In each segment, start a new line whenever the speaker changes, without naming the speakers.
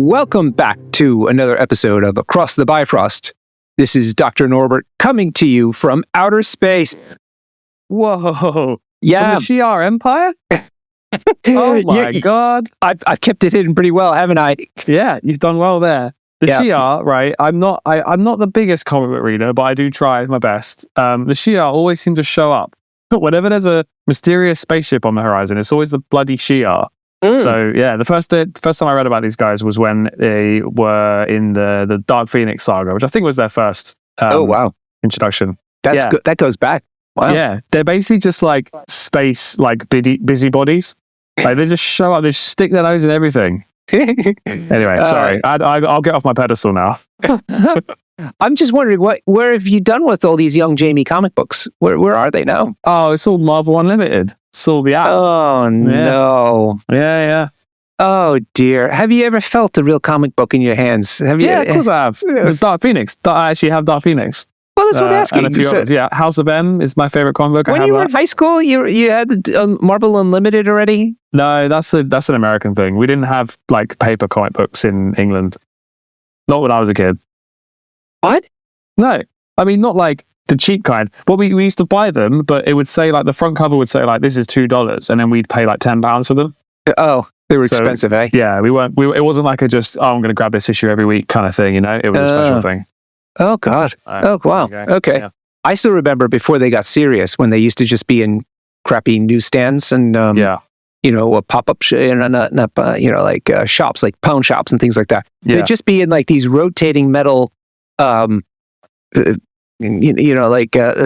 Welcome back to another episode of Across the Bifrost. This is Dr. Norbert coming to you from outer space.
Whoa.
Yeah.
From the Shi'ar Empire? Oh my God.
I've kept it hidden pretty well, haven't I?
Yeah, you've done well there. The Shi'ar, right? I'm not the biggest comic book reader, but I do try my best. The Shi'ar always seem to show up. Whenever there's a mysterious spaceship on the horizon, it's always the bloody Shi'ar. So yeah, the first time I read about these guys was when they were in the Dark Phoenix saga, which I think was their first introduction.
That's good. That goes back. Wow.
Yeah, they're basically just like space, like busybodies. Like they just show up, they just stick their nose in everything. Anyway, sorry, I'll get off my pedestal now.
I'm just wondering, where have you done with all these young Jamie comic books? Where are they now?
Oh, it's all Marvel Unlimited. It's all the app.
Oh no.
Yeah.
Oh dear. Have you ever felt a real comic book in your hands? Have you?
Yeah, of course I have. It's Dark Phoenix. I actually have Dark Phoenix.
Well, that's what I'm asking.
And a few others. Yeah, House of M is my favorite comic book.
When you were in high school, you had Marvel Unlimited already?
No, that's an American thing. We didn't have like paper comic books in England. Not when I was a kid.
What?
No, I mean not like the cheap kind. Well, we used to buy them, but it would say like the front cover would say like this is $2, and then we'd pay like £10 for them.
Oh, they were expensive, eh?
Yeah, we weren't. It wasn't like I'm going to grab this issue every week kind of thing. You know, it was a special thing.
Oh God! Oh wow! Okay. Yeah. I still remember before they got serious when they used to just be in crappy newsstands and pop-up shops like pawn shops and things like that. Yeah. They'd just be in like these rotating metal. A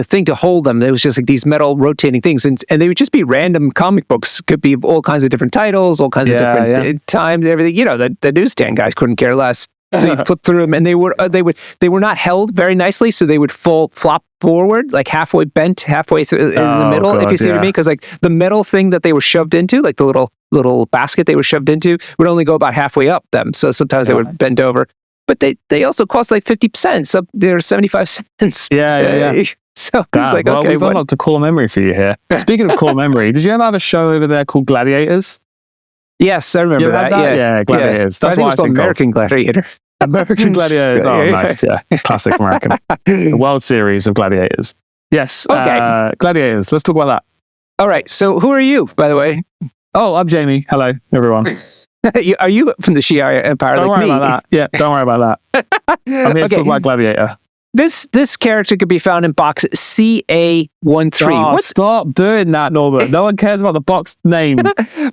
thing to hold them. It was just like these metal rotating things, and they would just be random comic books. Could be all kinds of different titles, all kinds of different times, everything. You know, the newsstand guys couldn't care less. So you flip through them, and they were not held very nicely, so they would flop forward, like halfway bent, halfway through in the middle. God, if you see what I mean, because like the metal thing that they were shoved into, like the little basket they were shoved into, would only go about halfway up them. So sometimes they would bend over. But they also cost like 50%. So they're 75 cents.
Yeah.
So it's like, okay.
We've got a lot to core memory for you here. Speaking of core memory, did you ever have a show over there called Gladiators?
Yes, I remember that.
Yeah, Gladiators.
That's why I think American Gladiator.
American Gladiators. Oh, nice. Yeah, classic American. The World Series of Gladiators. Yes. Okay. Gladiators. Let's talk about that.
All right. So who are you, by the way?
Oh, I'm Jamie. Hello, everyone.
Are you from the Shi'ar Empire
don't
like me?
Don't worry about that. Yeah, don't worry about that. I'm here to talk about Gladiator.
This character could be found in box CA13.
Oh, stop doing that, Norbert. No one cares about the box name.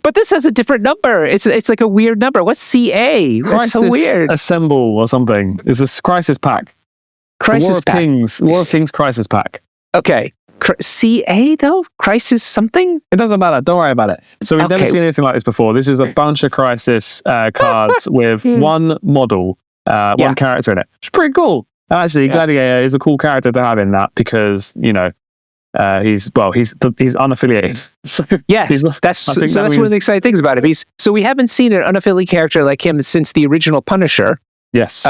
But this has a different number. It's like a weird number. What's CA? That's so weird.
Assemble or something. It's a crisis pack.
Crisis pack.
War of Kings crisis pack.
Okay. CA though? Crisis something?
It doesn't matter. Don't worry about it. So we've never seen anything like this before. This is a bunch of crisis cards with one model, one character in it. It's pretty cool. Actually, Gladiator is a cool character to have in that because, you know, he's unaffiliated.
Yes, that's one of the exciting things about him. So we haven't seen an unaffiliated character like him since the original Punisher.
Yes.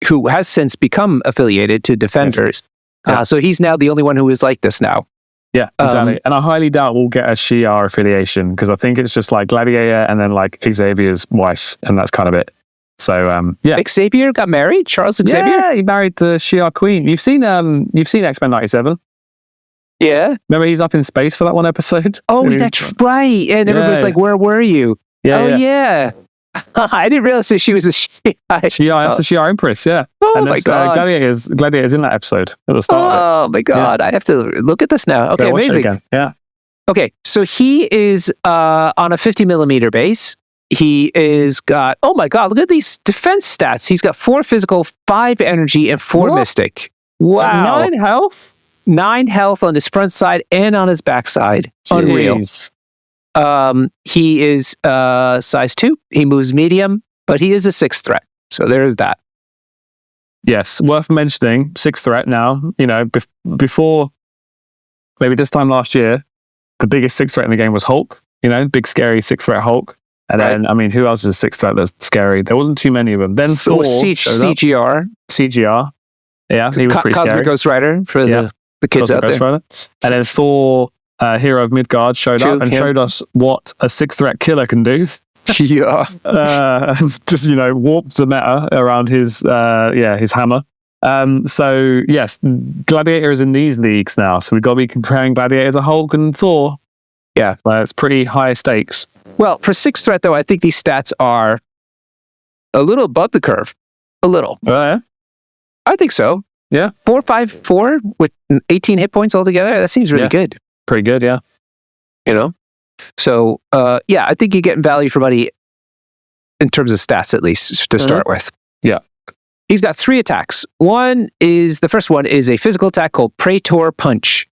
Who has since become affiliated to Defenders. Yes. So he's now the only one who is like this now.
Yeah, exactly. And I highly doubt we'll get a Shi'ar affiliation because I think it's just like Gladiator and then like Xavier's wife, and that's kind of it. So
Xavier got married. Charles Xavier.
Yeah, he married the Shi'ar Queen. You've seen X-Men 97.
Yeah.
Remember he's up in space for that one episode?
Oh, that's right. And everybody's like, "Where were you?" Yeah. I didn't realize that she was a Shi'ar.
That's the Shi'ar Empress, yeah.
Oh,
and
my God.
Gladiator's in that episode at the start.
Oh, my God. I have to look at this now. Okay, amazing.
Yeah.
Okay, so he is on a 50 millimeter base. He is got, oh my God, look at these defense stats. He's got 4 physical, 5 energy, and 4 mystic. Wow.
9 health?
9 health on his front side and on his back side. Unreal. He is size 2. He moves medium, but he is a 6th threat. So there's that.
Yes, worth mentioning, 6th threat now. You know, before, maybe this time last year, the biggest 6th threat in the game was Hulk. You know, big, scary 6th threat Hulk. And then, I mean, who else is a 6th threat that's scary? There wasn't too many of them. Then Thor.
CGR.
Yeah, he was pretty
Cosmic
scary.
Ghost Rider for the kids out there.
And then Thor, Hero of Midgard, showed up and showed us what a 6th threat killer can do.
Yeah.
Just, warped the meta around his hammer. So yes, Gladiator is in these leagues now, so we've got to be comparing Gladiator to Hulk and Thor.
Yeah.
It's pretty high stakes.
Well, for 6th threat, though, I think these stats are a little above the curve. A little.
Yeah?
I think so.
Yeah.
4-5-4 with 18 hit points altogether. That seems really good.
Pretty good, yeah.
So, I think you're getting value for money in terms of stats, at least, to start with.
Yeah.
He's got 3 attacks. The first one is a physical attack called Praetor Punch.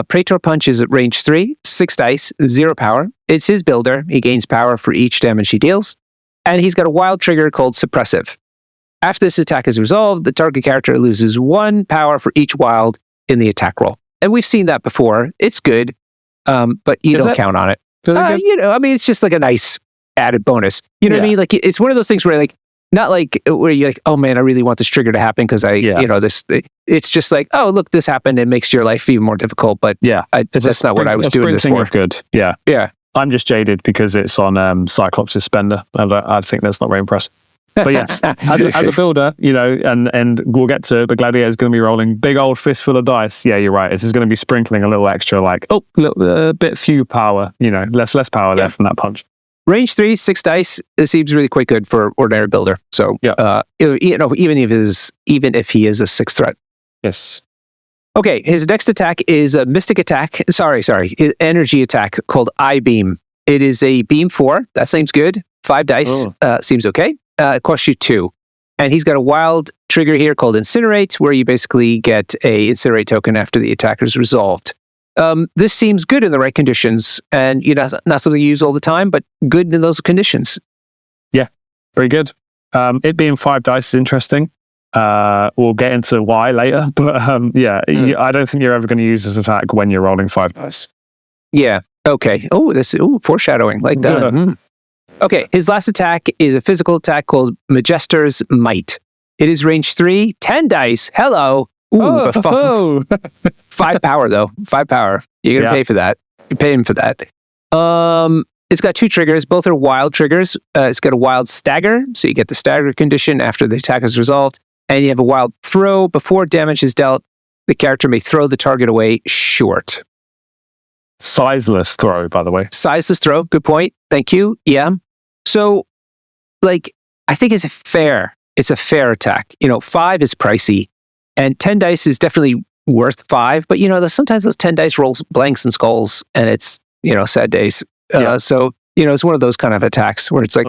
Praetor Punch is at range 3, 6 dice, 0 power. It's his builder. He gains power for each damage he deals. And he's got a wild trigger called Suppressive. After this attack is resolved, the target character loses 1 power for each wild in the attack roll. And we've seen that before. It's good, but you don't count on it. It's just like a nice added bonus. You know what I mean? Like, it's one of those things where, like, not like where you're like, oh man, I really want this trigger to happen because it's just like, oh, look, this happened. It makes your life even more difficult. But that's not what I was doing this for.
Good. Yeah.
Yeah.
I'm just jaded because it's on Cyclops' suspender. I think that's not very impressive. But yes, as a builder, and we'll get to it, but Gladiator is going to be rolling big old fistful of dice. Yeah, you're right. This is going to be sprinkling a little extra, like, a bit few power, less power there from that punch.
Range 3, 6 dice. It seems really quite good for ordinary builder. So, even if he is a 6th threat.
Yes.
Okay, his next attack is a mystic attack. His energy attack called I Beam. It is a beam 4. That seems good. 5 dice. Seems okay. It costs you 2. And he's got a wild trigger here called Incinerate, where you basically get a Incinerate token after the attack is resolved. This seems good in the right conditions, and not something you use all the time, but good in those conditions.
Yeah, very good. It being 5 dice is interesting. We'll get into why later, but I don't think you're ever going to use this attack when you're rolling 5 dice.
Yeah. Okay. Foreshadowing like that. Okay. His last attack is a physical attack called Majester's Might. It is range 3, 10 dice. Hello. 5 power though. 5 power. You're gonna pay for that. You're paying for that. It's got 2 triggers. Both are wild triggers. It's got a wild stagger, so you get the stagger condition after the attack is resolved, and you have a wild throw. Before damage is dealt, the character may throw the target away short.
Sizeless throw, by the way.
Sizeless throw. Good point. Thank you. Yeah. So, I think it's a fair attack. 5 is pricey. And 10 dice is definitely worth 5, but sometimes those 10 dice rolls blanks and skulls, and it's sad days. So it's one of those kind of attacks where it's like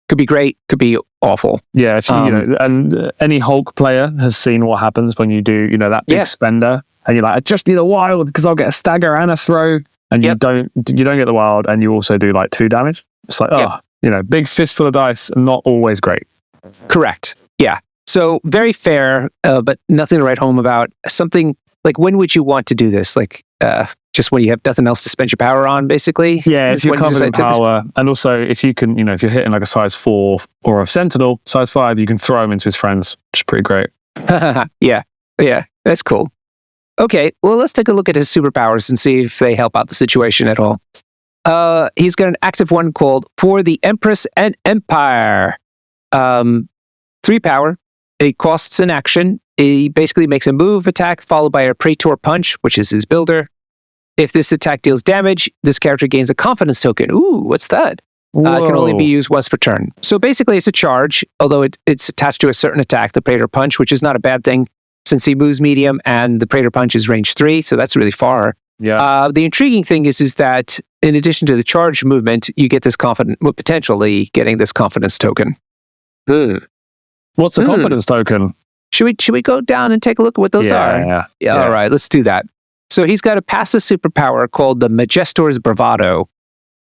could be great, could be awful.
Yeah, and any Hulk player has seen what happens when you do that big spender, and you're like, I just need a wild because I'll get a stagger and a throw, and you don't get the wild, and you also do like 2 damage. It's like big fistful of dice, not always great.
Correct. Yeah. So very fair, but nothing to write home about. Something like, when would you want to do this? Like, just when you have nothing else to spend your power on, basically?
Yeah, if you're covered in power. And also, if you can, if you're hitting like a size 4 or a Sentinel, size 5, you can throw him into his friends, which is pretty great.
Yeah, that's cool. Okay, well, let's take a look at his superpowers and see if they help out the situation at all. He's got an active one called For the Empress and Empire. 3 power. It costs an action. He basically makes a move attack followed by a Praetor Punch, which is his builder. If this attack deals damage, this character gains a confidence token. Ooh, what's that? It can only be used once per turn. So basically it's a charge, although it's attached to a certain attack, the Praetor Punch, which is not a bad thing since he moves medium and the Praetor Punch is range 3, so that's really far.
Yeah.
The intriguing thing is that in addition to the charge movement, you get this potentially getting this confidence token.
What's the confidence token?
Should we go down and take a look at what those are? Yeah. All right, let's do that. So he's got a passive superpower called the Majestor's Bravado.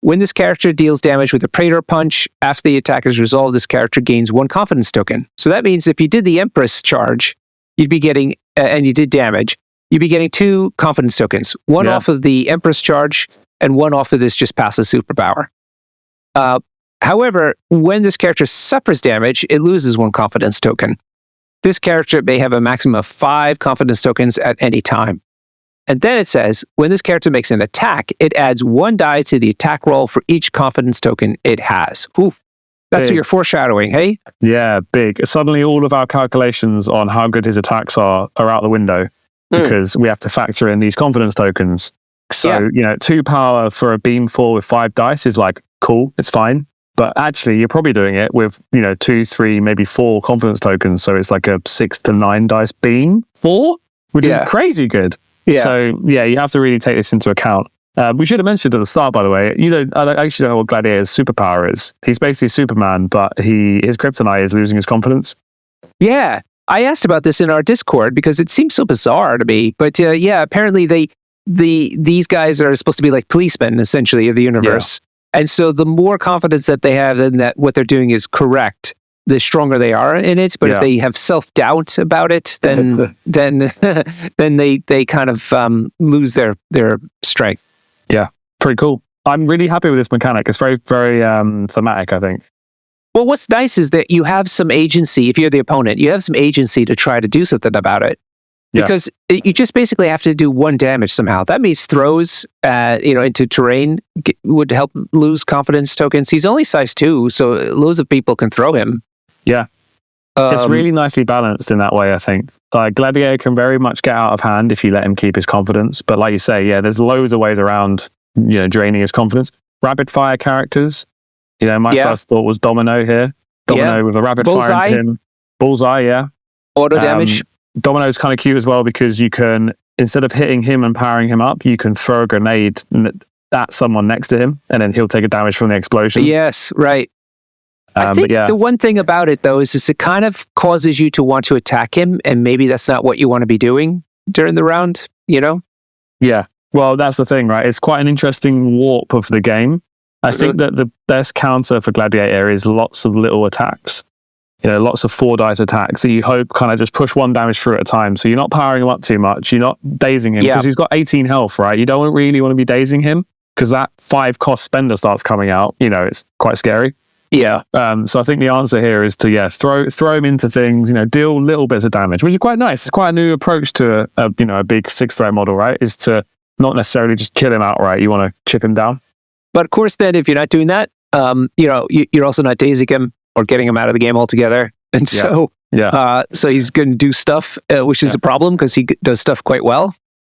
When this character deals damage with a Praetor Punch, after the attack is resolved, this character gains 1 confidence token. So that means if you did the Empress charge, you'd be getting, and you did damage, you'd be getting 2 confidence tokens. 1 off of the Empress charge, and 1 off of this just passive superpower. However, when this character suffers damage, it loses 1 confidence token. This character may have a maximum of 5 confidence tokens at any time. And then it says, when this character makes an attack, it adds 1 die to the attack roll for each confidence token it has. Oof. That's what you're foreshadowing, hey?
Yeah, big. Suddenly all of our calculations on how good his attacks are out the window because we have to factor in these confidence tokens. So, 2 power for a beam 4 with 5 dice is like, cool, it's fine. But actually, you're probably doing it with, 2, 3, maybe 4 confidence tokens. So it's like a 6 to 9 dice beam 4, which is crazy good. Yeah. So, you have to really take this into account. We should have mentioned at the start, by the way, I actually don't know what Gladiator's superpower is. He's basically Superman, but his kryptonite is losing his confidence.
Yeah. I asked about this in our Discord because it seems so bizarre to me. But apparently these guys are supposed to be like policemen, essentially, of the universe. Yeah. And so the more confidence that they have in that what they're doing is correct, the stronger they are in it. But if they have self-doubt about it, then they kind of lose their strength.
Yeah, pretty cool. I'm really happy with this mechanic. It's very, very thematic, I think.
Well, what's nice is that you have some agency. If you're the opponent, you have some agency to try to do something about it. Because you just basically have to do 1 damage somehow. That means throws, into terrain would help lose confidence tokens. He's only size 2, so loads of people can throw him.
Yeah. It's really nicely balanced in that way, I think. Like, Gladiator can very much get out of hand if you let him keep his confidence. But like you say, there's loads of ways around, draining his confidence. Rapid fire characters. My first thought was Domino here. Domino with a rapid fire into him. Bullseye,
Auto damage.
Domino's kind of cute as well because you can, instead of hitting him and powering him up, you can throw a grenade at someone next to him and then he'll take a damage from the explosion.
Yes, right. I think the one thing about it, though, is it kind of causes you to want to attack him, and maybe that's not what you want to be doing during the round,
Yeah. Well, that's the thing, right? It's quite an interesting warp of the game. I think that the best counter for Gladiator is lots of little attacks. Lots of 4 dice attacks that you hope kind of just push 1 damage through at a time. So you're not powering him up too much. You're not dazing him because he's got 18 health, right? You don't really want to be dazing him because that 5 cost spender starts coming out. It's quite scary.
Yeah.
So I think the answer here is to throw him into things, deal little bits of damage, which is quite nice. It's quite a new approach to a big 6-threat model, right? Is to not necessarily just kill him outright. You want to chip him down.
But of course, then if you're not doing that, you're also not dazing him or getting him out of the game altogether. And so so he's going to do stuff, which is a problem because he does stuff quite well.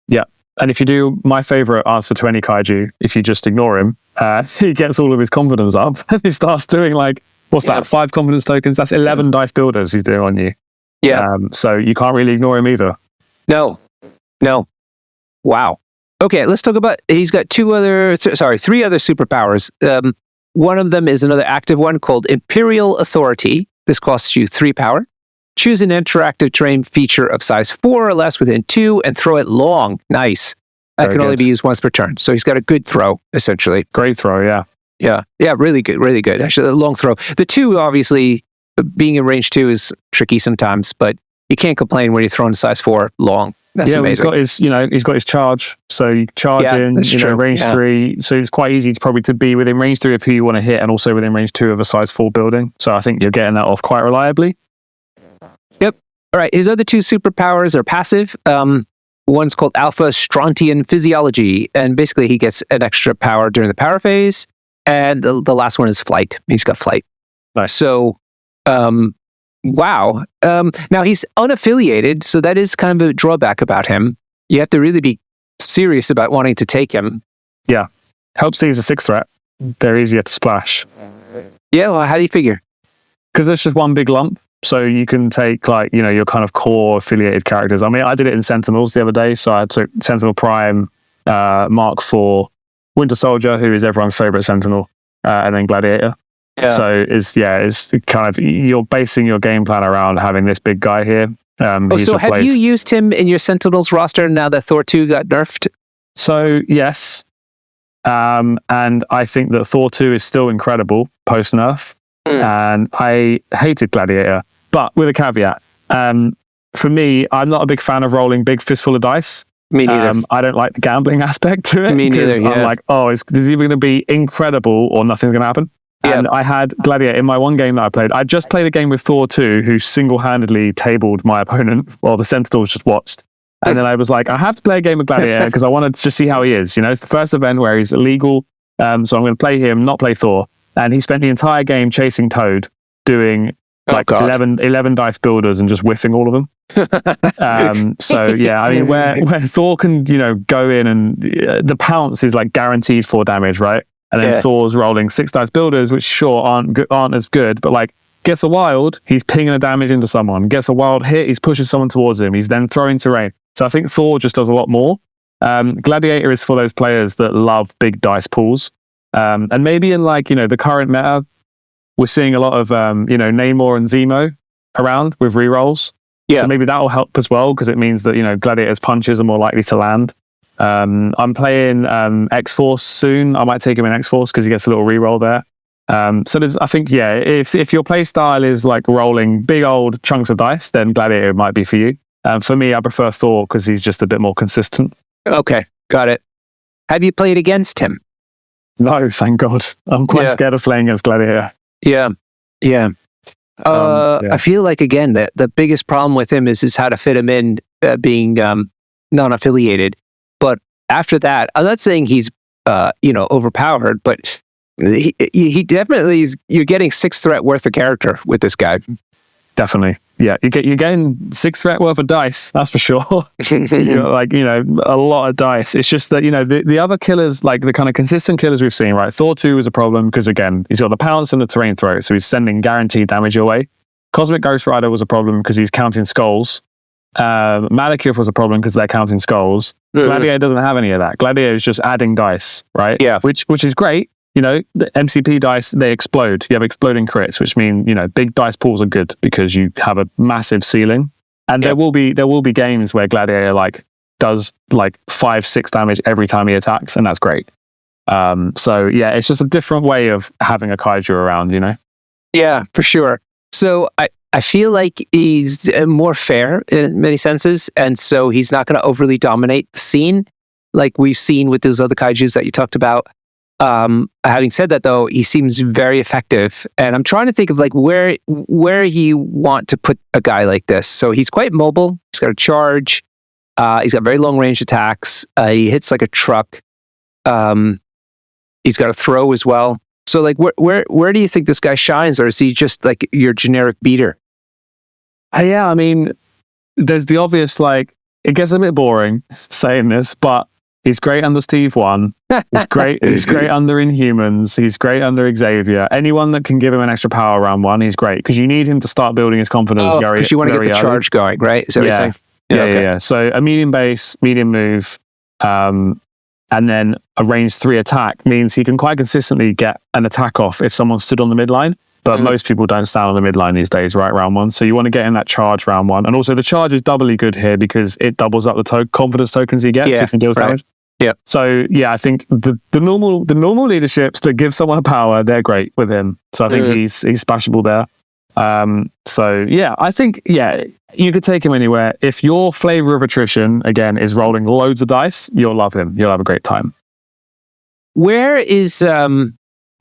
Yeah. And if you do my favorite answer to any kaiju, if you just ignore him, he gets all of his confidence up and he starts doing what's that? 5 confidence tokens. That's 11 dice builders he's doing on you.
Yeah.
So you can't really ignore him either.
No. Wow. Okay, let's talk about, he's got 3 other superpowers. One of them is another active one called Imperial Authority. This costs you 3 power. Choose an interactive terrain feature of size 4 or less within 2 and throw it long. Nice. That can only be used once per turn. So he's got a good throw, essentially.
Great throw, yeah.
Yeah, really good. Actually, a long throw. The 2, obviously, being in range 2 is tricky sometimes, but you can't complain when you're throwing a size 4 long. That's amazing.
He's got his charge. So you charge in, range 3. So it's quite easy to be within range 3 of who you want to hit and also within range 2 of a size 4 building. So I think you're getting that off quite reliably.
Yep. All right. His other 2 superpowers are passive. One's called Alpha Strontian Physiology. And basically he gets an extra power during the power phase. And the last one is flight. He's got flight.
Nice.
So, wow. Now he's unaffiliated, so that is kind of a drawback about him. You have to really be serious about wanting to take him.
Yeah. Helps he's a 6-threat. They're easier to splash.
Yeah, well, how do you figure?
Because there's just one big lump. So you can take your kind of core affiliated characters. I mean, I did it in Sentinels the other day. So I took Sentinel Prime, Mark IV, Winter Soldier, who is everyone's favorite Sentinel, and then Gladiator. Yeah. So it's kind of, you're basing your game plan around having this big guy here.
So have you used him in your Sentinels roster now that Thor 2 got nerfed?
So yes. And I think that Thor 2 is still incredible post nerf. And I hated Gladiator, but with a caveat. For me, I'm not a big fan of rolling big fistful of dice.
Me neither.
I don't like the gambling aspect to it.
Me neither. Yeah.
I'm like, this is either going to be incredible or nothing's going to happen. Yeah. And I had Gladiator in my one game that I played. I just played a game with Thor 2, who single-handedly tabled my opponent while the Sentinels just watched. And then I was like, I have to play a game of Gladiator because I wanted to see how he is. It's the first event where he's illegal. So I'm going to play him, not play Thor. And he spent the entire game chasing Toad, doing 11 dice builders and just whiffing all of them. So yeah, I mean, where Thor can, go in and the pounce is like guaranteed 4 damage, right? And then Thor's rolling 6 dice builders, which sure aren't as good, but like gets a wild, he's pinging a damage into someone. Gets a wild hit, he's pushing someone towards him. He's then throwing terrain. So I think Thor just does a lot more. Gladiator is for those players that love big dice pools. And maybe in like, the current meta, we're seeing a lot of, Namor and Zemo around with rerolls. Yeah. So maybe that will help as well, because it means that, Gladiator's punches are more likely to land. I'm playing X-Force soon. I might take him in X-Force because he gets a little reroll there. So I think, if your play style is like rolling big old chunks of dice, then Gladiator might be for you. For me, I prefer Thor because he's just a bit more consistent. Okay, got it. Have you played against him? No, thank God. I'm quite scared of playing against Gladiator. Yeah. I feel like, again, that the biggest problem with him is how to fit him in being non-affiliated. But after that, I'm not saying he's overpowered, but he definitely is. You're getting 6 threat worth of character with this guy. Definitely. Yeah, you're getting 6 threat worth of dice, that's for sure. A lot of dice. It's just that, the other killers, like the kind of consistent killers we've seen, right? Thor 2 is a problem because, again, he's got the pounce and the terrain throw, so he's sending guaranteed damage your way. Cosmic Ghost Rider was a problem because he's counting skulls. Malekith was a problem because they're counting skulls. Gladiator doesn't have any of that. Gladiator is just adding dice, right? Yeah. Which is great. The MCP dice, they explode. You have exploding crits, which mean, big dice pools are good because you have a massive ceiling. And there will be games where Gladiator does 5-6 damage every time he attacks, and that's great. So yeah, it's just a different way of having a kaiju around, Yeah, for sure. So I feel like he's more fair in many senses, and so he's not going to overly dominate the scene like we've seen with those other kaijus that you talked about. Having said that, though, he seems very effective, and I'm trying to think of where you want to put a guy like this. So he's quite mobile. He's got a charge. He's got very long range attacks. He hits like a truck. He's got a throw as well. So where do you think this guy shines, or is he just like your generic beater? Yeah, I mean, there's the obvious. It gets a bit boring saying this, but he's great under Steve 1. He's great. He's great under Inhumans. He's great under Xavier. Anyone that can give him an extra power round 1, he's great, because you need him to start building his confidence. Because you want to get the charge going, right? Is that what you're saying? Yeah. So a medium base, medium move, and then a range 3 attack means he can quite consistently get an attack off if someone stood on the midline. But most people don't stand on the midline these days, right? Round 1. So you want to get in that charge round 1. And also the charge is doubly good here because it doubles up the confidence tokens he gets if he deals damage. Yeah. So yeah, I think the normal leaderships that give someone a power, they're great with him. So I think he's splashable there. So yeah, I think you could take him anywhere. If your flavor of attrition again is rolling loads of dice, you'll love him. You'll have a great time. Where is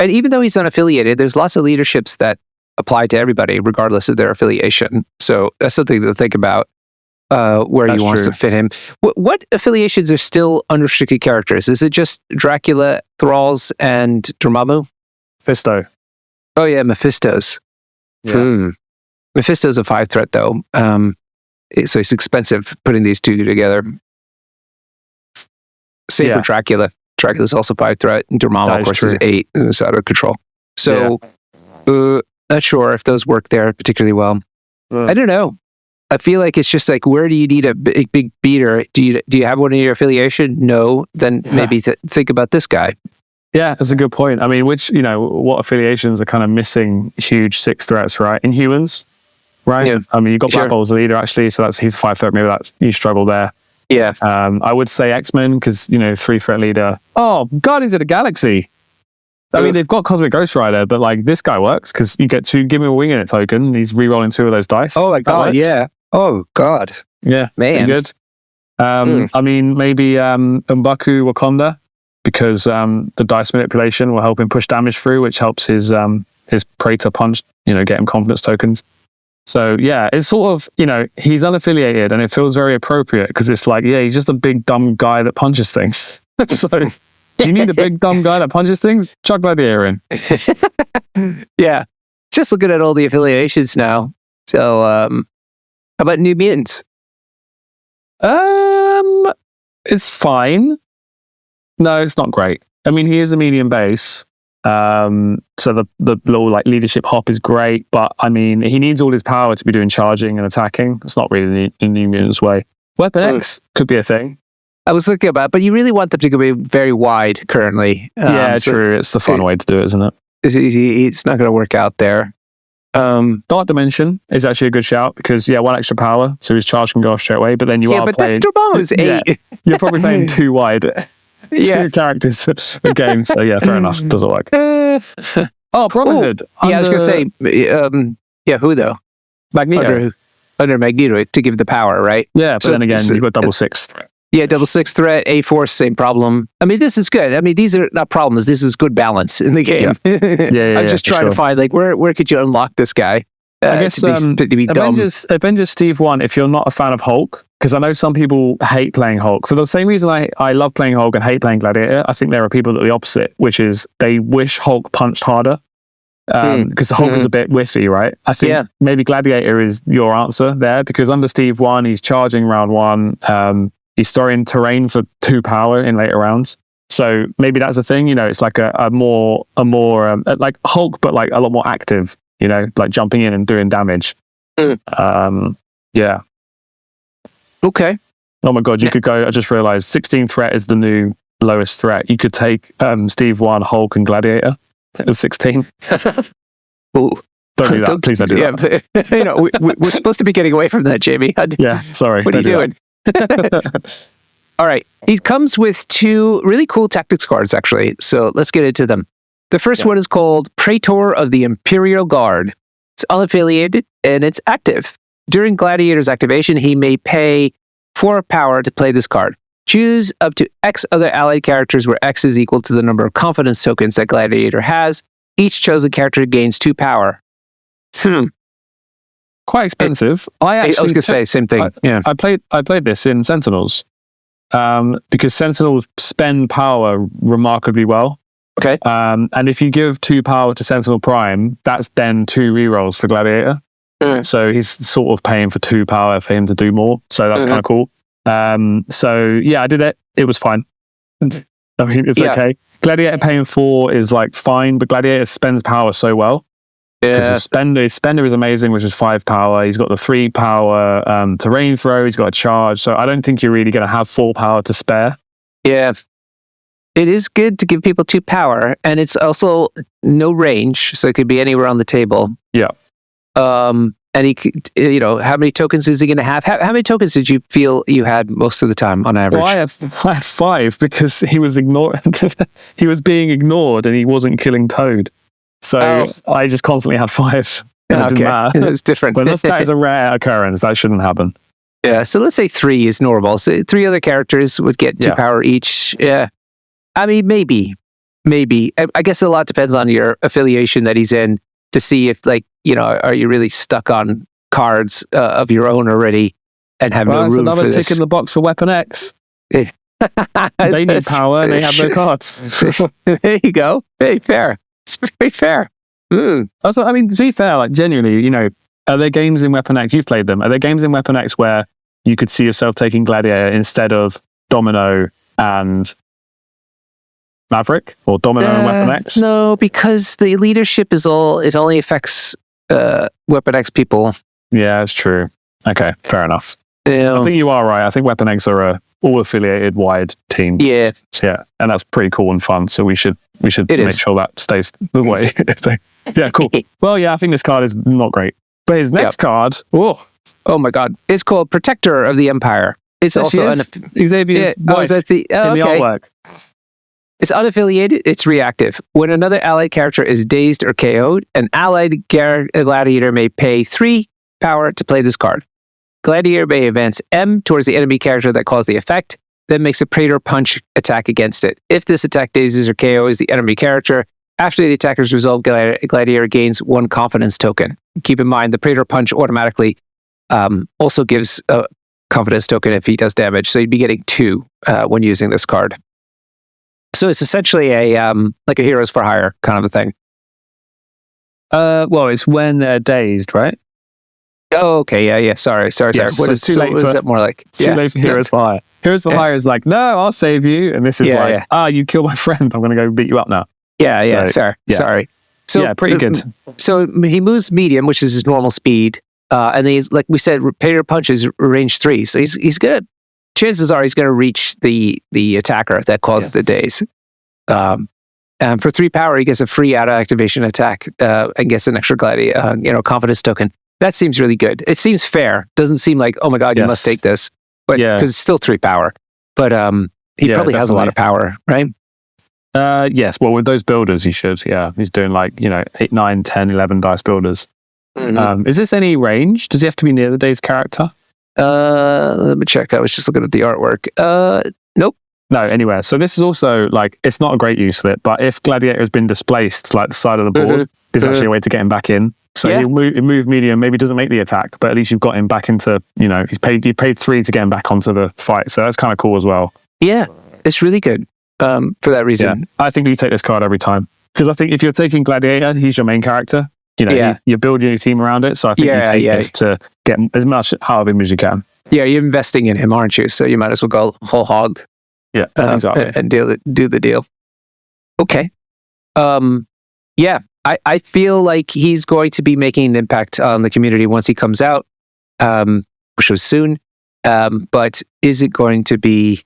and even though he's unaffiliated, there's lots of leaderships that apply to everybody, regardless of their affiliation. So that's something to think about, where you want to fit him. What affiliations are still unrestricted characters? Is it just Dracula, Thralls, and Dormammu? Mephisto. Oh yeah, Mephisto's. Yeah. Mephisto's a 5 threat though. So it's expensive putting these two together. Same for Dracula. Dracula's also 5 threat, and Dormammu, of course, is 8. It's out of control. So, not sure if those work there particularly well. I don't know. I feel like it's just where do you need a big beater? Do you have one in your affiliation? No. Then maybe think about this guy. Yeah, that's a good point. I mean, what affiliations are kind of missing huge 6 threats, right? Inhumans, right? Yeah. I mean, you've got Black Bolt's the leader, actually, so he's a 5 threat. Maybe you struggle there. Yeah. I would say X-Men because, 3 threat leader. Oh, Guardians of the Galaxy. I mean, they've got Cosmic Ghost Rider, but this guy works because you get to give him a wing in it token. And he's re-rolling 2 of those dice. Oh my God, yeah. Oh God. Yeah, man. Good. I mean, maybe M'Baku Wakanda because the dice manipulation will help him push damage through, which helps his Praetor punch, get him confidence tokens. So yeah, it's sort of, he's unaffiliated and it feels very appropriate because it's like, yeah, he's just a big dumb guy that punches things. So do you need a big dumb guy that punches things? Chuck Gladiator in.
Yeah. Just looking at all the affiliations now. So how about New Mutants?
It's fine. No, it's not great. I mean, he is a medium base. So the little like leadership hop is great, but I mean, he needs all his power to be doing charging and attacking. It's not really the New Mutants way. Weapon X could be a thing.
I was looking about, but you really want them to be very wide currently.
Yeah, true. It's the fun way to do it, isn't it?
It's not going to work out there.
Dark Dimension is actually a good shout because 1 extra power, so his charge can go off straight away. But then you are playing.
But Vector is 8.
Yeah, you're probably playing too wide. Two characters in games. So yeah, fair enough. Doesn't work. Brotherhood.
I was going to say, who though?
Magneto.
Under Magneto to give the power, right?
Yeah, but then again, you've got double 6 threat.
Yeah, double 6 threat, A-Force, same problem. I mean, this is good. I mean, these are not problems. This is good balance in the game.
Yeah.
I'm just trying to find, like, where could you unlock this guy?
I guess
to be dumb.
Avengers Steve 1, if you're not a fan of Hulk, because I know some people hate playing Hulk. For the same reason I love playing Hulk and hate playing Gladiator, I think there are people that are the opposite, which is they wish Hulk punched harder. Because Hulk is a bit whiffy, right? I think maybe Gladiator is your answer there, because under Steve 1, he's charging round 1. He's storing terrain for 2 power in later rounds. So maybe that's a thing, it's like a more like Hulk, but like a lot more active, like jumping in and doing damage. Yeah.
Okay.
Oh my God, you could go, I just realized 16 threat is the new lowest threat. You could take Steve 1, Hulk, and Gladiator at 16.
Ooh.
Don't do that. Please don't do that.
We're supposed to be getting away from that, Jamie.
Yeah, sorry.
What are you doing? All right. He comes with 2 really cool tactics cards, actually. So let's get into them. The first one is called Praetor of the Imperial Guard. It's unaffiliated and it's active. During Gladiator's activation, he may pay 4 power to play this card. Choose up to X other allied characters where X is equal to the number of confidence tokens that Gladiator has. Each chosen character gains 2 power.
Quite expensive.
I was going to say same thing.
I played this in Sentinels because Sentinels spend power remarkably well.
Okay.
And if you give 2 power to Sentinel Prime, that's then 2 rerolls for Gladiator. So he's sort of paying for 2 power for him to do more. So that's kind of cool. So yeah, I did it. It was fine. I mean, it's okay. Gladiator paying 4 is like fine, but Gladiator spends power so well. Because his spender is amazing, which is 5 power. He's got the 3 power terrain throw. He's got a charge. So I don't think you're really going to have 4 power to spare.
Yeah. It is good to give people 2 power, and it's also no range, so it could be anywhere on the table.
Yeah.
And he could, how many tokens is he going to have? How many tokens did you feel you had most of the time on average?
Well, I had 5 because he was ignored. He was being ignored, and he wasn't killing Toad. So I just constantly had 5. And it didn't matter.
It was different.
But that is a rare occurrence. That shouldn't happen.
Yeah. So let's say 3 is normal. So 3 other characters would get 2 power each. Yeah. I mean, maybe. I guess a lot depends on your affiliation that he's in to see if, like, are you really stuck on cards of your own already and have no room for this?
Another tick in the box for Weapon X. They need power and they have no cards.
There you go. Very fair. It's very fair.
I mean, to be fair, like genuinely, are there games in Weapon X? You've played them. Are there games in Weapon X where you could see yourself taking Gladiator instead of Domino and Maverick, or Domino and Weapon X?
No, because the leadership it only affects Weapon X people.
Yeah, it's true. Okay, fair enough.
Yeah.
I think you are right. I think Weapon X are a all-affiliated wide team.
Yeah.
Yeah, and that's pretty cool and fun. So we should make sure that stays the way. Yeah, cool. Well, yeah, I think this card is not great. But his next card,
oh my God, it's called Protector of the Empire. It's also
Xavier's wife in the artwork.
It's unaffiliated. It's reactive. When another allied character is dazed or KO'd, an allied gladiator may pay 3 power to play this card. Gladiator may advance M towards the enemy character that caused the effect, then makes a Praetor punch attack against it. If this attack dazes or KOs the enemy character, after the attacker's resolve, Gladiator gains 1 confidence token. Keep in mind, the Praetor Punch automatically also gives a confidence token if he does damage. So you'd be getting 2 when using this card. So it's essentially a like a Heroes for Hire kind of a thing.
Well, it's when they're dazed, right?
Oh, okay, yeah. Sorry.
Yes,
What is that more like?
Too late for Heroes for Hire. Heroes for Hire is like, no, I'll save you, and this is you killed my friend. I'm going to go beat you up now.
Yeah, fair. Yeah. Sorry. So
yeah, pretty good.
So he moves medium, which is his normal speed, and then he's, like we said, Praetor Punch is range 3. So he's gonna. Chances are he's gonna reach the attacker that caused the daze. And for 3 power, he gets a free out of activation attack and gets an extra confidence token. That seems really good. It seems fair. Doesn't seem like, oh my god, you must take this, but because it's still 3 power. But he probably has a lot of power, right?
Yes. Well, with those builders, he should. Yeah, he's doing 8, 9, 10, 11 dice builders. Mm-hmm. Is this any range? Does he have to be near the day's character?
Let me check. I was just looking at the artwork. Nope.
No, anywhere. So this is also it's not a great use of it, but if Gladiator has been displaced, the side of the board, there's actually a way to get him back in. So he'll move medium, maybe doesn't make the attack, but at least you've got him back into, you've paid 3 to get him back onto the fight. So that's kind of cool as well.
Yeah, it's really good for that reason.
Yeah, I think you take this card every time. Because I think if you're taking Gladiator, he's your main character. You're building your team around it. So I think you take this to get as much out of him as you can. Yeah,
you're investing in him, aren't you? So you might as well go whole hog.
Yeah, exactly.
And do the deal. Okay. I feel like he's going to be making an impact on the community once he comes out, which was soon. But is it going to be?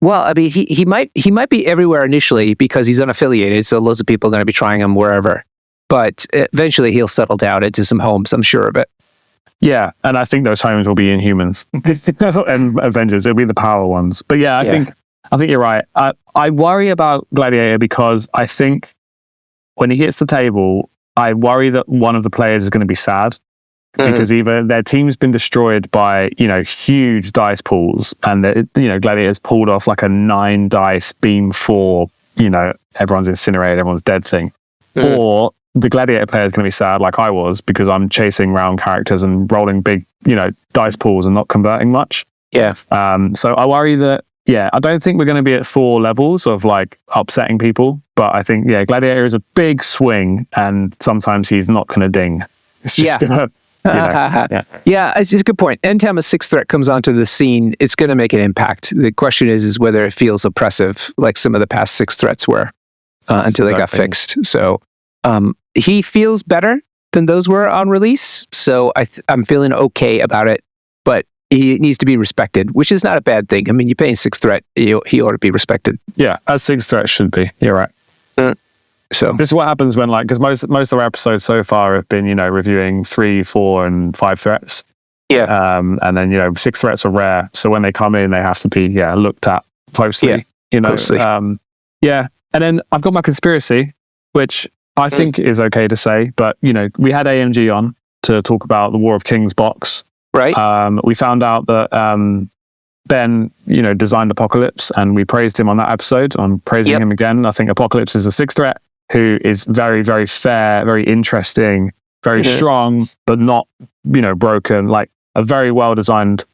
Well, I mean, he might be everywhere initially because he's unaffiliated, so loads of people are going to be trying him wherever. But eventually, he'll settle down into some homes. I'm sure of it.
Yeah, and I think those homes will be Inhumans and Avengers. It'll be the power ones. But I think you're right. I worry about Gladiator because I think when he hits the table, I worry that one of the players is going to be sad because either their team's been destroyed by huge dice pools, and Gladiator's pulled off like a 9 dice beam 4, everyone's incinerated, everyone's dead thing, or the Gladiator player is going to be sad like I was because I'm chasing round characters and rolling big, dice pools and not converting much.
Yeah.
So I worry that, I don't think we're going to be at 4 levels of upsetting people, but I think, Gladiator is a big swing and sometimes he's not going to ding. It's just going to,
it's a good point. Anytime a 6th threat comes onto the scene, it's going to make an impact. The question is whether it feels oppressive like some of the past 6 threats were until they got fixed. So, he feels better than those were on release, so I'm feeling okay about it, but he needs to be respected, which is not a bad thing. I mean, you're paying 6th threat, he ought to be respected.
Yeah, as 6th threat should be. You're right.
So
this is what happens when because most of our episodes so far have been, reviewing 3, 4, and 5 threats.
Yeah.
And then, 6 threats are rare, so when they come in, they have to be, looked at closely.
Closely.
And then I've got my conspiracy, which I think is okay to say, but we had AMG on to talk about the War of Kings box.
Right.
We found out that Ben, designed Apocalypse, and we praised him on that episode. I'm praising him again. I think Apocalypse is a 6th threat who is very, very fair, very interesting, very strong, but not, broken. Like a very well designed,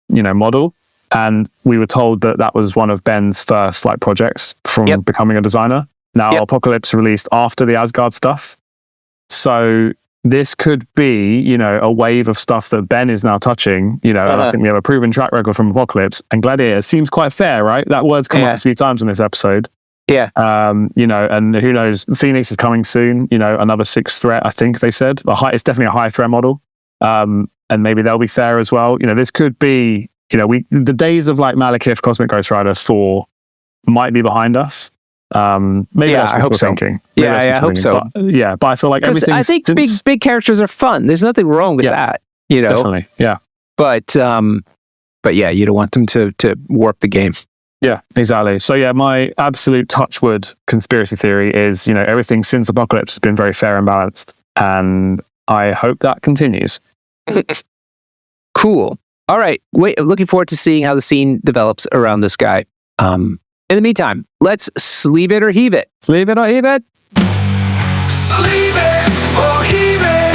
model. And we were told that was one of Ben's first projects from becoming a designer. Now, Apocalypse released after the Asgard stuff. So this could be, a wave of stuff that Ben is now touching, and I think we have a proven track record from Apocalypse. And Gladiator seems quite fair, right? That word's come up a few times in this episode.
Yeah.
And who knows? Phoenix is coming soon, another 6th threat, I think they said. It's definitely a high threat model. And maybe they'll be fair as well. This could be, the days of Malekith, Cosmic Ghost Rider, Thor might be behind us. Maybe that's what we're thinking.
I hope so.
But I feel like everything.
I think big characters are fun. There's nothing wrong with that.
Definitely. Yeah.
But you don't want them to warp the game.
Yeah, exactly. So my absolute touchwood conspiracy theory is, everything since Apocalypse has been very fair and balanced, and I hope that continues.
Cool. All right. Looking forward to seeing how the scene develops around this guy. In the meantime, let's sleeve it or heave it.
Sleeve it or heave it.
Sleeve it or heave it.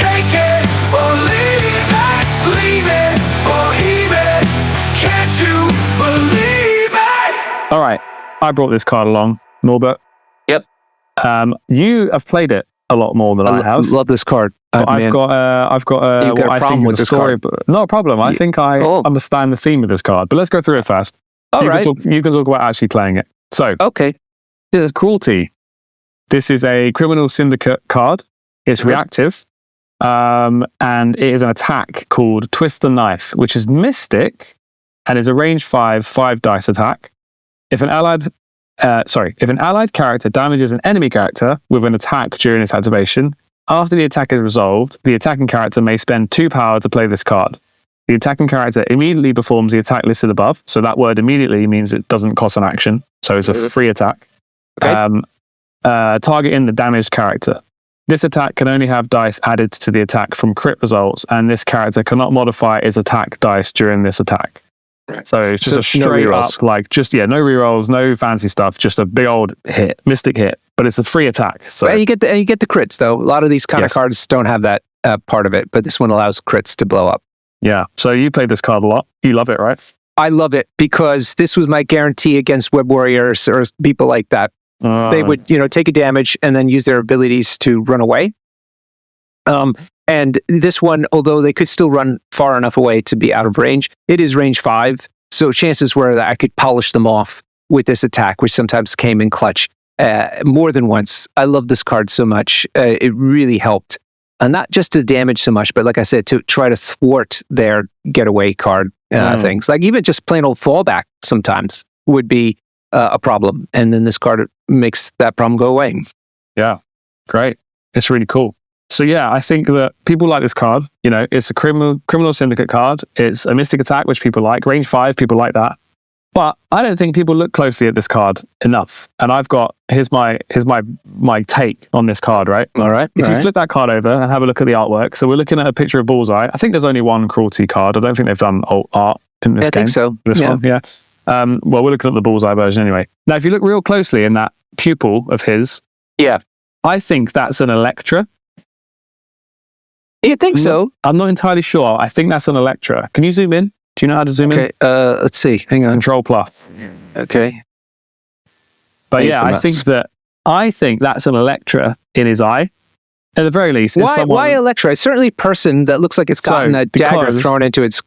Take it or leave it. Sleeve it or heave it. Can't you believe it?
All right. I brought this card along, Norbert.
Yep.
You have played it a lot more than I have.
Love this card.
I've got what I think is a story, but not a problem. I think I understand the theme of this card, but let's go through it first.
All right.
You can talk about actually playing it. So,
okay.
Cruelty. This is a criminal syndicate card. It's reactive, and it is an attack called Twist the Knife, which is mystic and is a range 5 dice attack. If an allied character damages an enemy character with an attack during its activation, after the attack is resolved, the attacking character may spend 2 power to play this card. The attacking character immediately performs the attack listed above. So that word immediately means it doesn't cost an action. So it's a free attack. Okay. Targeting the damaged character. This attack can only have dice added to the attack from crit results, and this character cannot modify its attack dice during this attack. Right. So it's just a straight up, no rerolls, no fancy stuff, just a big old hit, mystic hit. But it's a free attack. So
you get the crits though. A lot of these kind of cards don't have that part of it, but this one allows crits to blow up.
Yeah. So you played this card a lot. You love it, right?
I love it because this was my guarantee against web warriors or people like that. They would, take a damage and then use their abilities to run away. And this one, although they could still run far enough away to be out of range, it is range 5. So chances were that I could polish them off with this attack, which sometimes came in clutch more than once. I love this card so much. It really helped. Not just to damage so much, but like I said, to try to thwart their getaway card things. Like even just plain old fallback sometimes would be a problem. And then this card makes that problem go away.
Yeah, great. It's really cool. So yeah, I think that people like this card. It's a criminal syndicate card. It's a mystic attack, which people like. Range 5, people like that. But I don't think people look closely at this card enough. And here's my take on this card, right?
All right.
If you flip that card over and have a look at the artwork. So we're looking at a picture of Bullseye. I think there's only one Cruelty card. I don't think they've done art in this game.
I think so.
This one, yeah. Well, we're looking at the Bullseye version anyway. Now, if you look real closely in that pupil of his, I think that's an Electra.
You think so?
I'm not entirely sure. I think that's an Electra. Can you zoom in? Do you know how to zoom in?
Okay, let's see. Hang on.
Control plus.
Okay.
But I think that's an Electra in his eye. At the very least.
Why Electra? It's certainly a person that looks like it's gotten a dagger thrown into its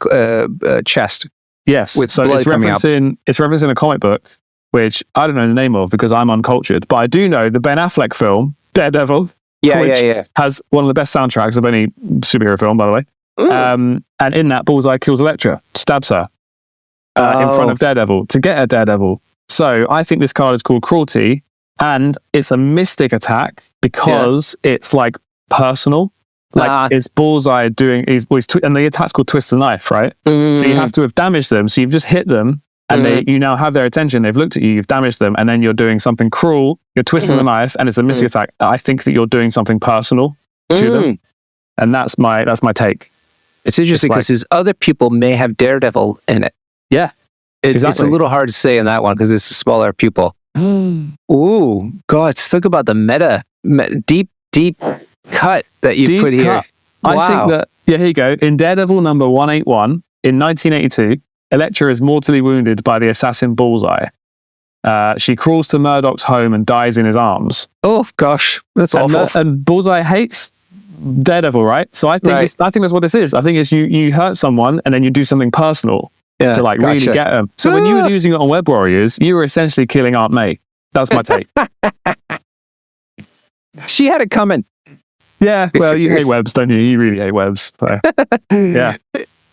chest.
Yes.
With
so
blood
it's
coming out.
referencing a comic book, which I don't know the name of because I'm uncultured, but I do know the Ben Affleck film, Daredevil. Has one of the best soundtracks of any superhero film, by the way. And in that, Bullseye kills Electra, stabs her in front of Daredevil to get at Daredevil. So I think this card is called Cruelty, and it's a mystic attack because it's like personal. Like it's Bullseye doing, and the attack's called Twist the Knife, right? So you have to have damaged them. So you've just hit them, and you now have their attention. They've looked at you, you've damaged them, and then you're doing something cruel. You're twisting the knife, and it's a mystic attack. I think that you're doing something personal to them, and that's my take.
It's interesting because his other people may have Daredevil in it.
Yeah,
it's a little hard to say in that one because it's a smaller pupil. Ooh, God, let's talk about the meta deep cut that you put here. Wow.
I think that, here you go. In Daredevil number 181, in 1982, Elektra is mortally wounded by the assassin Bullseye. She crawls to Murdoch's home and dies in his arms.
Oh, gosh, that's awful.
And Bullseye hates Daredevil, right? So I think I think that's what this is. I think it's you hurt someone and then you do something personal to really get them. So when you were using it on Web Warriors, you were essentially killing Aunt May. That's my take.
She had it coming.
Yeah, well, you hate webs, don't you? You really hate webs. So. Yeah.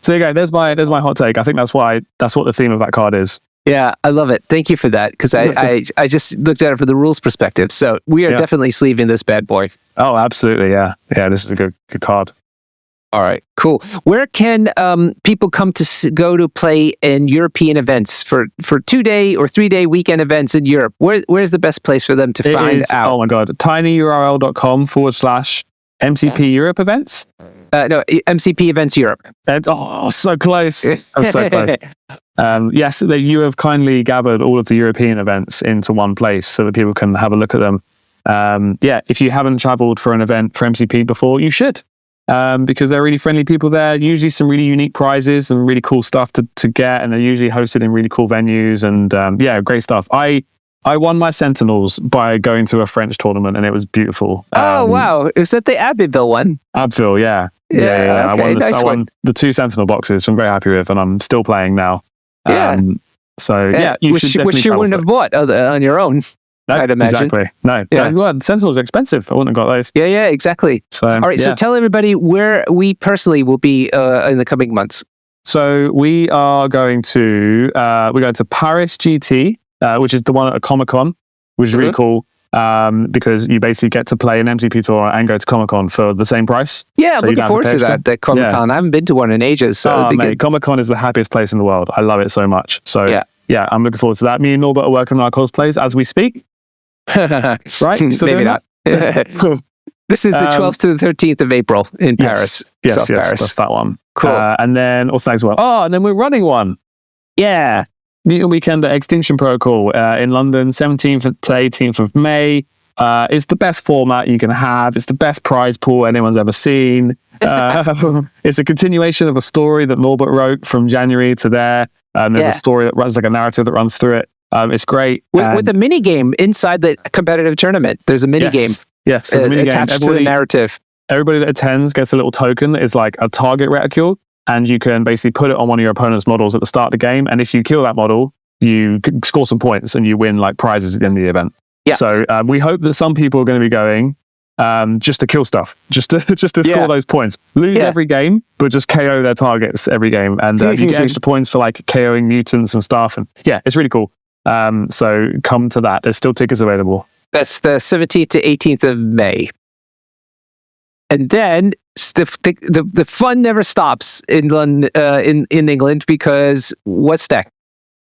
So there you go. There's my hot take. I think that's what the theme of that card is.
Yeah, I love it. Thank you for that because I just looked at it from the rules perspective. So we are definitely sleeving this bad boy.
Oh, absolutely. Yeah. Yeah, this is a good card.
All right, cool. Where can people come to go to play in European events for 2-day or 3-day weekend events in Europe? Where's the best place for them to find out?
Oh my God. tinyurl.com/ MCP Europe events?
No, MCP Events Europe.
So close. I'm so close. Yes, you have kindly gathered all of the European events into one place so that people can have a look at them. If you haven't traveled for an event for MCP before, you should. Because they're really friendly people there, usually some really unique prizes and really cool stuff to get, and they're usually hosted in really cool venues, and great stuff. I won my Sentinels by going to a French tournament, and it was beautiful.
Oh, wow. Is that the Abbeville one?
Abbeville, yeah. Yeah.
Okay,
I won the 2 Sentinel boxes, which I'm very happy with, and I'm still playing now.
Yeah.
You should
which you wouldn't have bought on your own.
No,
I'd imagine.
Exactly. No. Well, Sentinels are expensive. I wouldn't have got those.
Yeah, exactly.
So,
all right, so tell everybody where we personally will be in the coming months.
So we are going to Paris GT, which is the one at a Comic-Con, which is really cool. Because you basically get to play an MCP tour and go to Comic-Con for the same price.
Yeah, I'm looking forward to that Comic-Con. I haven't been to one in ages. So
mate, Comic-Con is the happiest place in the world. I love it so much. So yeah, I'm looking forward to that. Me and Norbert are working on our cosplays as we speak. Right?
Maybe not. This is the 12th to the 13th of April in Paris.
Yes,
Paris.
That's that one.
Cool.
And then what's next one? Oh, and then we're running one.
Yeah.
Mutant Weekend at Extinction Protocol in London, 17th to 18th of May. It's the best format you can have. It's the best prize pool anyone's ever seen. It's a continuation of a story that Norbert wrote from January to there. There's a story that runs like a narrative that runs through it. It's great.
With a mini game inside the competitive tournament. There's a mini game.
Yes, there's a mini game
attached to the narrative.
Everybody that attends gets a little token that is like a target reticule, and you can basically put it on one of your opponent's models at the start of the game. And if you kill that model, you score some points and you win like prizes at the end of the event. Yeah. So we hope that some people are going to be going just to kill stuff, just to score those points. Lose every game, but just KO their targets every game, and you get extra points for like KOing mutants and stuff. And it's really cool. So come to that. There's still tickets available.
That's the 17th to 18th of May. And then the fun never stops in London, in England, because what's next?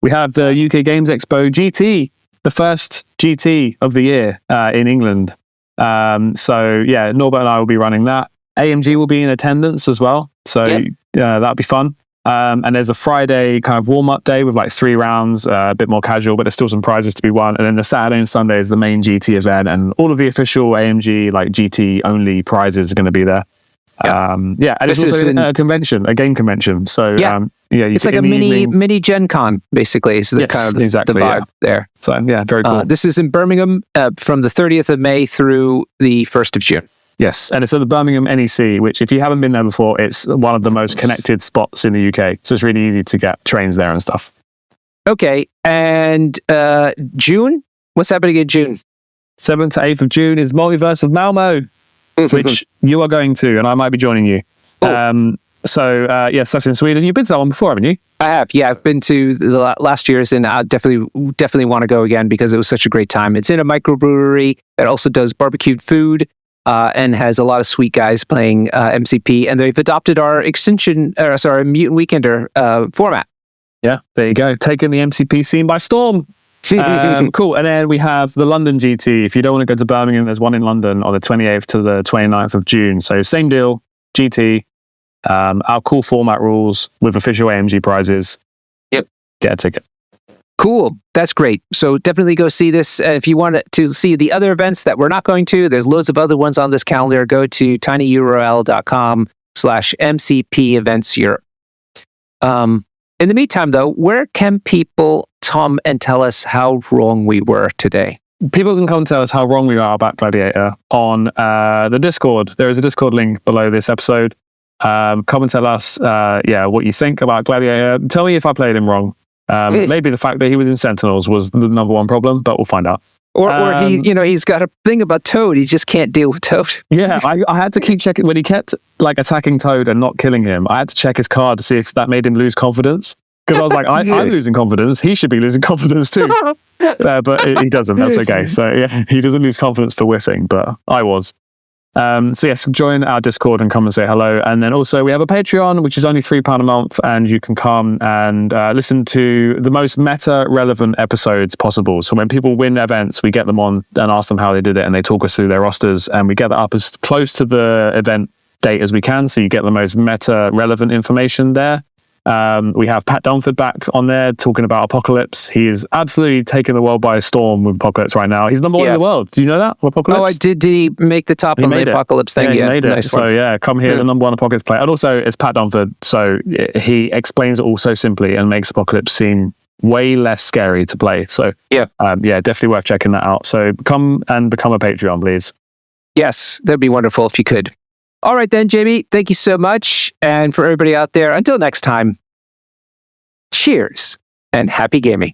We have the UK Games Expo GT, the first GT of the year in England. Norbert and I will be running that. AMG will be in attendance as well. So that'll be fun. And there's a Friday kind of warm-up day with like 3 rounds, a bit more casual, but there's still some prizes to be won. And then the Saturday and Sunday is the main GT event, and all of the official AMG like GT only prizes are going to be there. And this is a convention, a game convention. So
it's like a mini Gen Con, basically. Is the kind of the vibe there.
So very cool.
This is in Birmingham from the 30th of May through the 1st of June.
Yes, and it's at the Birmingham NEC, which if you haven't been there before, it's one of the most connected spots in the UK. So it's really easy to get trains there and stuff.
Okay, and June? What's happening in June?
7th to 8th of June is Multiverse of Malmo, which you are going to, and I might be joining you. Yes, that's in Sweden. You've been to that one before, haven't you?
I have, yeah. I've been to the last year's, and I definitely want to go again because it was such a great time. It's in a microbrewery that also does barbecued food. And has a lot of sweet guys playing MCP, and they've adopted our Mutant Weekender format.
Yeah, there you go. Taking the MCP scene by storm. Cool. And then we have the London GT. If you don't want to go to Birmingham, there's one in London on the 28th to the 29th of June. So same deal, GT. Our cool format rules with official AMG prizes.
Yep.
Get a ticket.
Cool. That's great. So definitely go see this. If you want to see the other events that we're not going to, there's loads of other ones on this calendar. Go to tinyurl.com/MCP Events Europe. In the meantime, though, where can people come and tell us how wrong we were today?
People can come and tell us how wrong we are about Gladiator on the Discord. There is a Discord link below this episode. Come and tell us what you think about Gladiator. Tell me if I played him wrong. Maybe the fact that he was in Sentinels was the number one problem, but we'll find out.
Or he's got a thing about Toad. He just can't deal with Toad.
Yeah, I had to keep checking when he kept like attacking Toad and not killing him. I had to check his card to see if that made him lose confidence. Because I was like, I'm losing confidence. He should be losing confidence too. But he doesn't. That's okay. So he doesn't lose confidence for whiffing, but I was. So yes, join our Discord and come and say hello. And then also we have a Patreon, which is only £3 a month, and you can come and listen to the most meta relevant episodes possible. So when people win events, we get them on and ask them how they did it, and they talk us through their rosters, and we get that up as close to the event date as we can, so you get the most meta relevant information there. We have Pat Dunford back on there talking about Apocalypse. He is absolutely taking the world by storm with Apocalypse right now. He's number one in the world. Do you know that? Apocalypse?
Oh, I did. Did he make the top on the Apocalypse thing?
Yeah, he made it.
Nice
so
one.
come here, the number one Apocalypse player. And also, it's Pat Dunford, so he explains it all so simply and makes Apocalypse seem way less scary to play. So definitely worth checking that out. So come and become a Patreon, please.
Yes, that'd be wonderful if you could. All right then, Jamie, thank you so much. And for everybody out there, until next time, cheers and happy gaming.